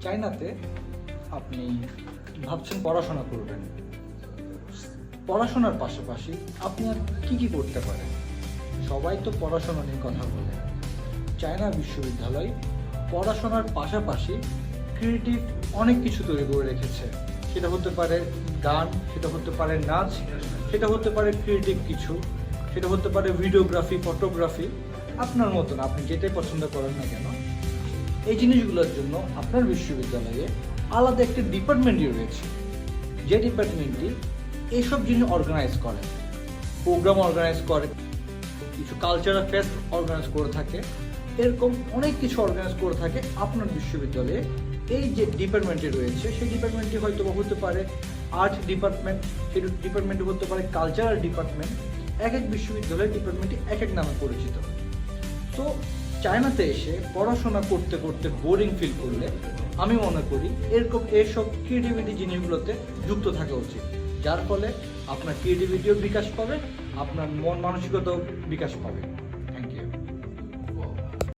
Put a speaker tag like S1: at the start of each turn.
S1: চায়নাতে আপনি ভাবছেন পড়াশোনা করবেন, পড়াশোনার পাশাপাশি আপনি আর কি করতে পারেন? সবাই তো পড়াশোনা নিয়ে কথা বলে। চায়না বিশ্ববিদ্যালয় পড়াশোনার পাশাপাশি ক্রিয়েটিভ অনেক কিছু তৈরি করে রেখেছে। সেটা হতে পারে গান, সেটা হতে পারে নাচ, সেটা হতে পারে ক্রিয়েটিভ কিছু, সেটা হতে পারে ভিডিওগ্রাফি, ফটোগ্রাফি, আপনার মতন আপনি যেটাই পছন্দ করেন না কেন। এই জিনিসগুলোর জন্য আপনার বিশ্ববিদ্যালয়ে আলাদা একটি ডিপার্টমেন্টই রয়েছে, যে ডিপার্টমেন্টটি এইসব জিনিস অর্গানাইজ করে, প্রোগ্রাম অর্গানাইজ করে, কিছু কালচারাল ফেস্ট অর্গানাইজ করে থাকে, এরকম অনেক কিছু অর্গানাইজ করে থাকে আপনার বিশ্ববিদ্যালয়ে। এই যে ডিপার্টমেন্টটি রয়েছে সেই ডিপার্টমেন্টটি হয়তো হতে পারে আর্ট ডিপার্টমেন্ট, সেই ডিপার্টমেন্টটি হতে পারে কালচারাল ডিপার্টমেন্ট। এক এক বিশ্ববিদ্যালয়ের ডিপার্টমেন্টটি এক এক নামে পরিচিত। তো চায়নাতে এসে পড়াশোনা করতে করতে বোরিং ফিল করলে আমি মনে করি এরকম এইসব ক্রিয়েটিভিটি জিনিসগুলোতে যুক্ত থাকা উচিত, যার ফলে আপনার ক্রিয়েটিভিটিও বিকাশ পাবে, আপনার মন মানসিকতাও বিকাশ পাবে।